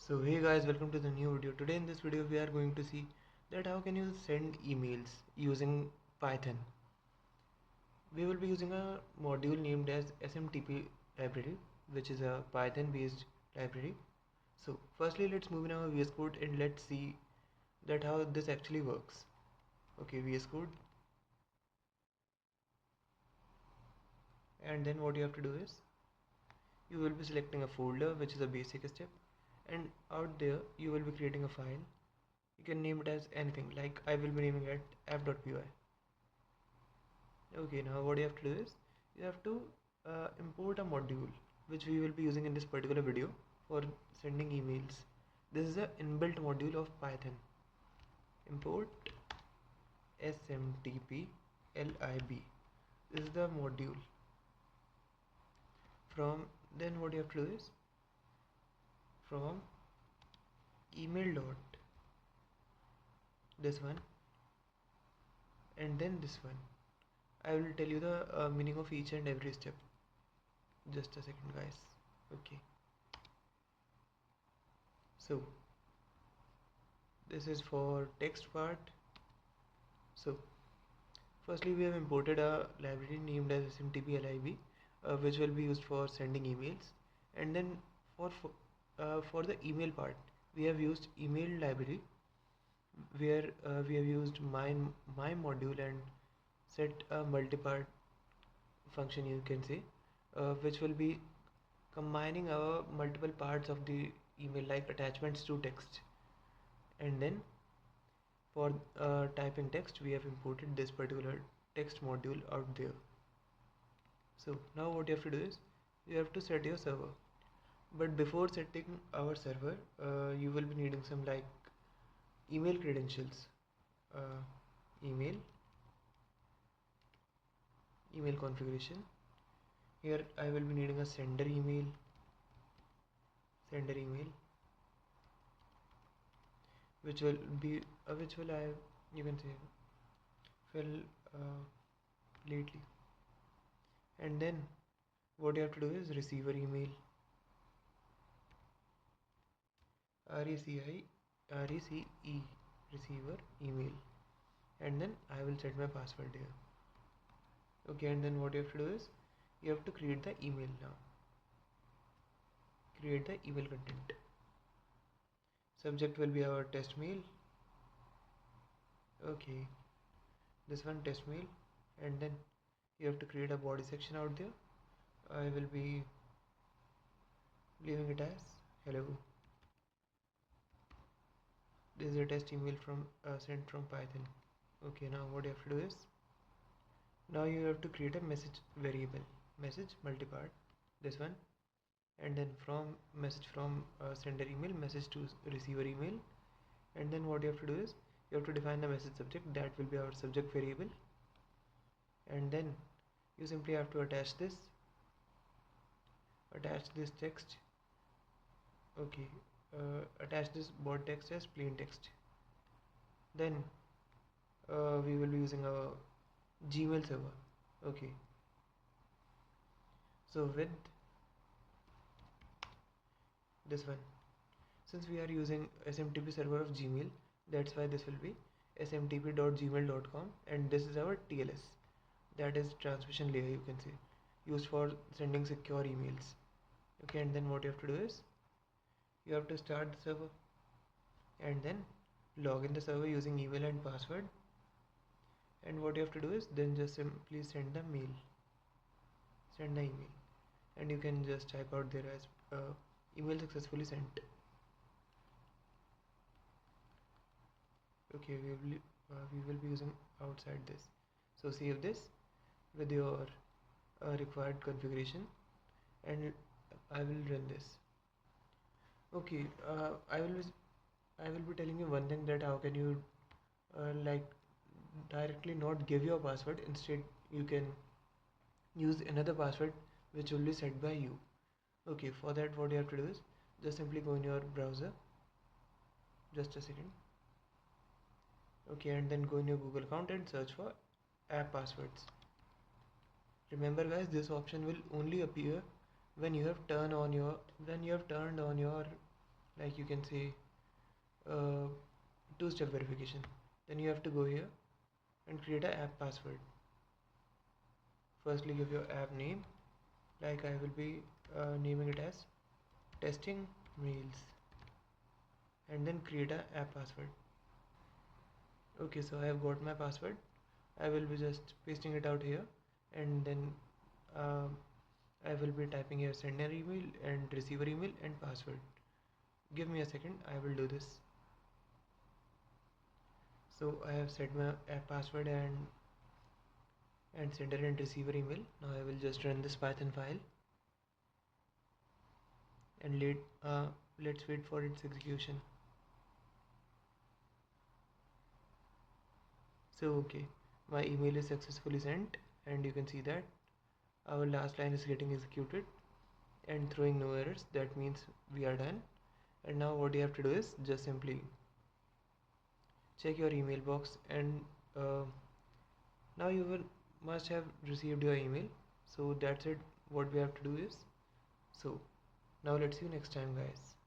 So hey guys, welcome to the new video. Today in this video we are going to see that how can you send emails using Python. We will be using a module named as SMTP library, which is a Python based library. So firstly let's move in our VS Code and let's see that how this actually works. Okay, VS Code, and then what you have to do is you will be selecting a folder, which is a basic step, and out there you will be creating a file. You can name it as anything, like I will be naming it app.py. Okay, now what you have to do is you have to import a module which we will be using in this particular video for sending emails. This is a inbuilt module of Python. Import smtp lib. This is the module. From then what you have to do is from email dot this one and then this one. I will tell you the meaning of each and every step. Just a second guys. Okay, so this is for text part. So firstly we have imported a library named as smtp lib, which will be used for sending emails, and then for the email part we have used email library, where we have used my module and set a multi-part function, you can say, which will be combining our multiple parts of the email like attachments to text. And then for typing text we have imported this particular text module out there. So now what you have to do is you have to set your server, but before setting our server you will be needing some like email credentials, uh, email configuration. Here I will be needing a sender email, which will be which will I you can say fill uh, lately. And then what you have to do is receiver email, RECE, receiver email, and then I will set my password here. Okay, and then what you have to do is you have to create the email now. Create the email content. Subject will be our test mail. Okay, this one test mail, and then you have to create a body section out there. I will be leaving it as hello. This is a test email from sent from Python. Okay, now what you have to do is now you have to create a message variable, message multipart, this one, and then from message from sender email, message to receiver email. And then what you have to do is you have to define the message subject, that will be our subject variable, and then you simply have to attach this text. Okay, attach this body text as plain text. Then we will be using a Gmail server. Okay, so with this one, since we are using SMTP server of Gmail, that's why this will be smtp.gmail.com, and this is our TLS, that is transmission layer, you can say, used for sending secure emails. Okay, and then what you have to do is you have to start the server and then log in the server using email and password. And what you have to do is then just simply send the email, and you can just type out there as email successfully sent. Okay, we will be using outside this, so save this with your required configuration, and I will run this. Okay, I will be telling you one thing, that how can you like directly not give your password, instead you can use another password which will be set by you. Okay, for that what you have to do is just simply go in your browser, just a second. Okay, and then go in your Google account and search for app passwords. Remember guys, this option will only appear when you have turned on your like you can say two-step verification. Then you have to go here and create an app password. Firstly give your app name, like I will be naming it as testing mails, and then create an app password. Okay, so I have got my password. I will be just pasting it out here, and then uh, I will be typing here sender email and receiver email and password. Give me a second, I will do this. So I have set my app password and sender and receiver email. Now I will just run this Python file and let's wait for its execution. So okay, my email is successfully sent, and you can see that our last line is getting executed and throwing no errors. That means we are done. And now what you have to do is just simply check your email box, and now you will must have received your email. So that's it. What we have to do is, so now let's see you next time, guys.